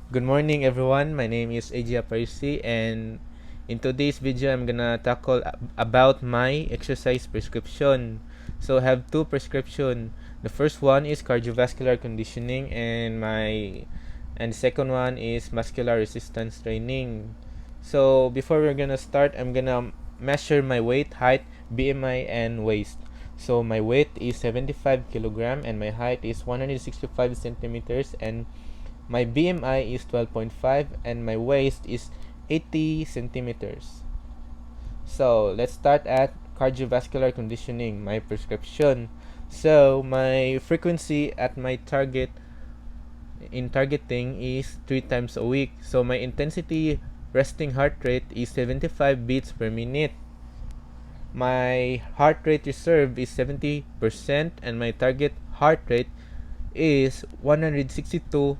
Good morning everyone, my name is Ajia Parisi, and in today's video I'm gonna tackle about my exercise prescription. So I have two prescription. The first one is cardiovascular conditioning and the second one is muscular resistance training. So before we're gonna start, I'm gonna measure my weight, height, BMI and waist. So my weight is 75 kilogram and my height is 165 centimeters and my BMI is 12.5 and my waist is 80 centimeters. So let's start at cardiovascular conditioning, my prescription. So my frequency at my targeting is 3 times a week. So my intensity resting heart rate is 75 beats per minute. My heart rate reserve is 70% and my target heart rate is 162.5.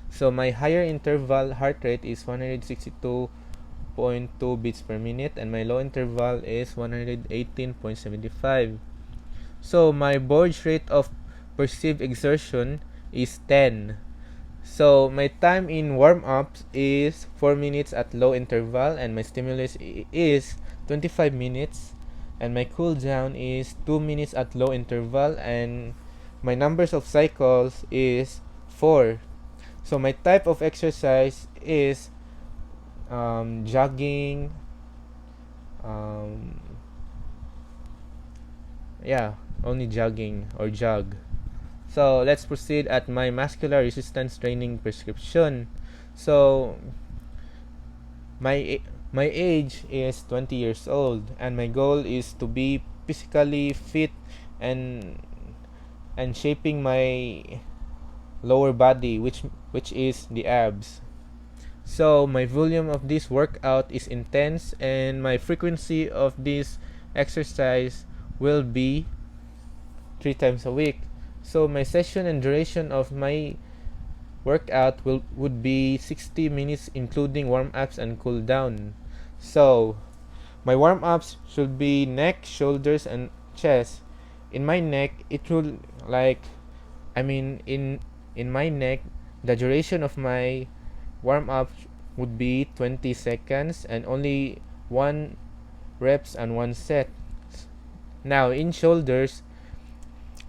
So my higher interval heart rate is 162.2 beats per minute and my low interval is 118.75. So my Borg rate of perceived exertion is 10. So my time in warm-ups is 4 minutes at low interval and my stimulus is 25 minutes and my cool down is 2 minutes at low interval and my numbers of cycles is 4. So my type of exercise is jogging, um, yeah, only jogging or jog. So let's proceed at my muscular resistance training prescription. So my age is 20 years old and my goal is to be physically fit and shaping my lower body which is the abs. So my volume of this workout is intense and my frequency of this exercise will be 3 times a week. So my session and duration of my workout would be 60 minutes including warm-ups and cool down. So my warm-ups should be neck, shoulders and chest. In my neck it will in my neck the duration of my warm-up would be 20 seconds and only 1 reps and 1 set. Now in shoulders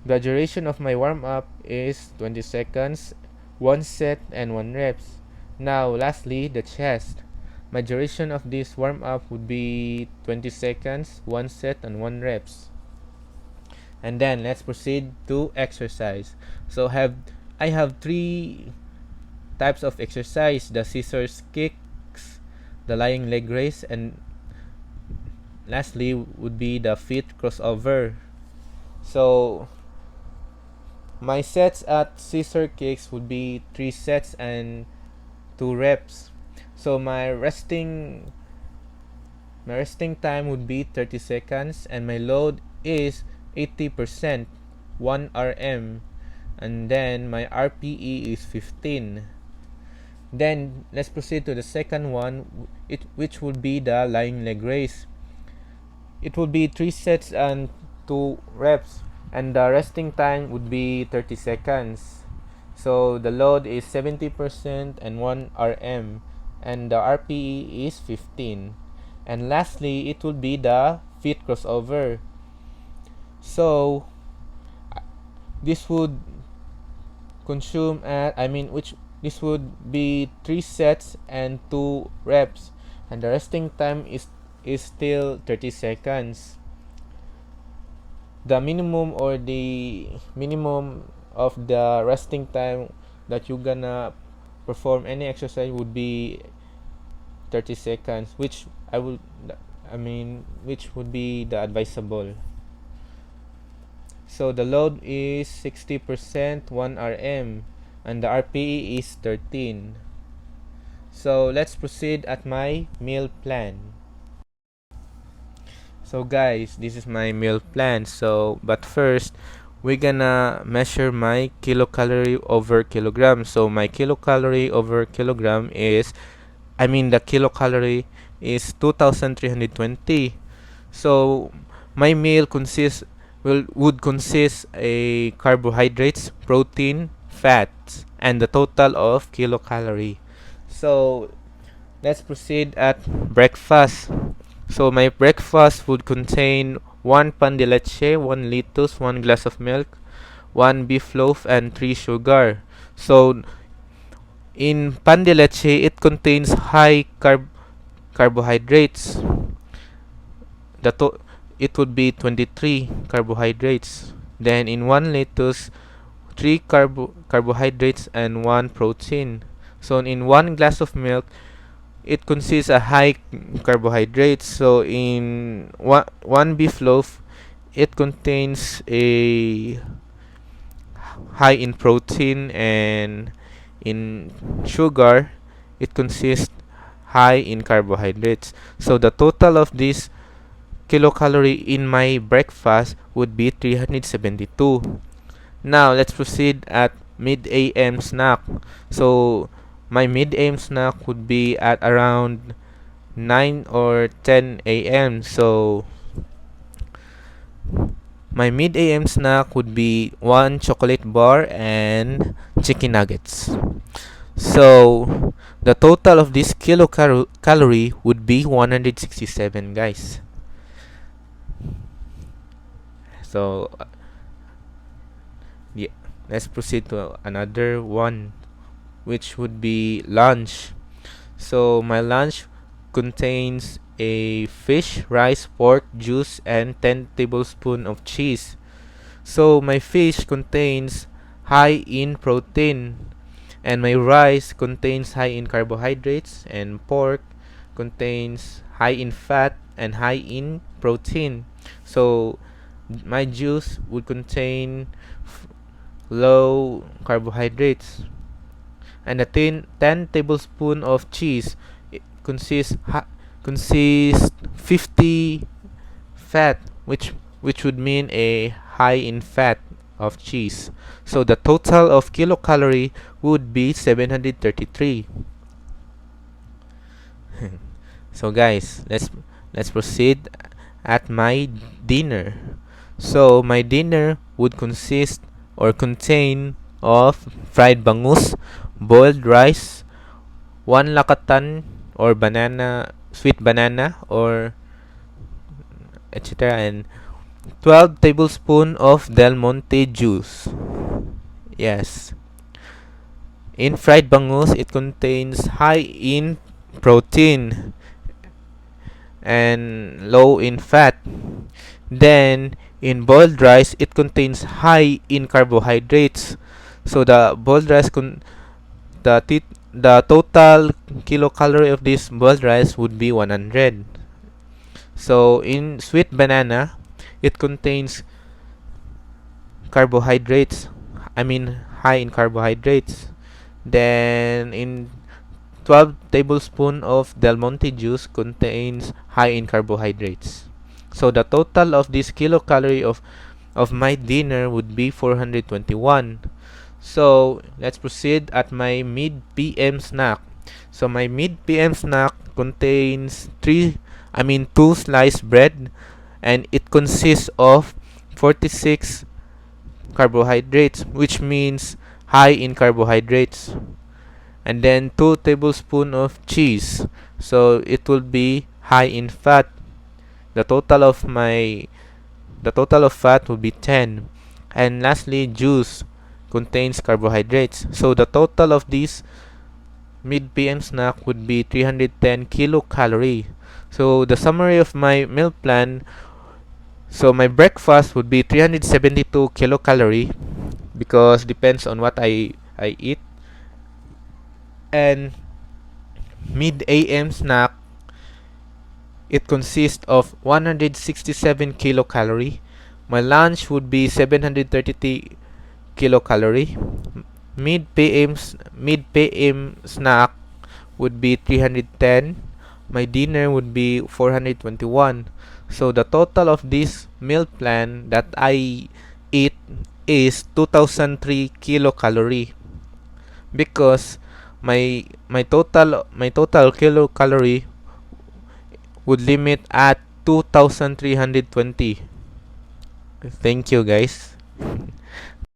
the duration of my warm-up is 20 seconds, 1 set and 1 reps. Now lastly the chest. My duration of this warm-up would be 20 seconds, 1 set and 1 reps. And then let's proceed to exercise. So I have 3 types of exercise: the scissors kicks, the lying leg raise, and lastly would be the feet crossover. So my sets at scissor kicks would be 3 sets and 2 reps. So my resting time would be 30 seconds and my load is 80%, 1 RM, and then my RPE is 15. Then let's proceed to the second one, which would be the lying leg raise. It would be 3 sets and 2 reps and the resting time would be 30 seconds. So the load is 70% and 1 RM and the RPE is 15. And lastly, it would be the feet crossover. So this would consume this would be 3 sets and 2 reps and the resting time is still 30 seconds. The minimum of the resting time that you're gonna perform any exercise would be 30 seconds, which would be the advisable. So the load is 60%, 1 RM, and the RPE is 13. So let's proceed at my meal plan. So guys, this is my meal plan. But first, we're gonna measure my kilocalorie over kilogram. So my kilocalorie over kilogram the kilocalorie is 2320. So my meal would consist a carbohydrates, protein, fats and the total of kilocalorie. So let's proceed at breakfast. So my breakfast would contain 1 pan de leche, 1 lettuce, 1 glass of milk, 1 beef loaf, and 3 sugar. So in pan de leche, it contains high carbohydrates. It would be 23 carbohydrates. Then in 1 lettuce, 3 carbohydrates and 1 protein. So in 1 glass of milk, it consists a high carbohydrates. So in one beef loaf, it contains a high in protein, and in sugar, it consists high in carbohydrates. So the total of this kilocalorie in my breakfast would be 372. Now let's proceed at mid AM snack. So my mid AM snack would be at around 9 or 10 AM. So my mid AM snack would be 1 chocolate bar and chicken nuggets. So the total of this kilocalorie would be 167, guys. So yeah, let's proceed to another one, which would be lunch. So my lunch contains a fish, rice, pork, juice, and 10 tablespoons of cheese. So my fish contains high in protein, and my rice contains high in carbohydrates, and pork contains high in fat and high in protein. So my juice would contain low carbohydrates, and a 10 tablespoon of cheese, it consists 50 fat, which would mean a high in fat of cheese. So the total of kilocalorie would be 733. So guys, let's proceed at my dinner. So my dinner would consist or contain of fried bangus, boiled rice, 1 lakatan or banana, sweet banana, or etc., and 12 tablespoons of Del Monte juice. Yes. In fried bangus, it contains high in protein and low in fat. Then in boiled rice, it contains high in carbohydrates. So the boiled rice the total kilocalorie of this boiled rice would be 100. So in sweet banana, it contains carbohydrates. I mean high in carbohydrates. Then in 12 tablespoons of Del Monte juice contains high in carbohydrates. So the total of this kilocalorie of my dinner would be 421. So let's proceed at my mid PM snack. So my mid PM snack contains 2 sliced bread, and it consists of 46 carbohydrates, which means high in carbohydrates, and then 2 tablespoons of cheese, so it will be high in fat. The total of fat will be 10. And lastly, juice contains carbohydrates, so the total of this mid PM snack would be 310 kilocalorie. So the summary of my meal plan: so my breakfast would be 372 kilocalorie, because depends on what I eat. And mid AM snack, it consists of 167 kilocalorie. My lunch would be 730 kilocalorie. Mid PM snack would be 310. My dinner would be 421. So the total of this meal plan that I eat is 2003 kilocalorie, because my total kilocalorie would limit at 2320. Thank you, guys.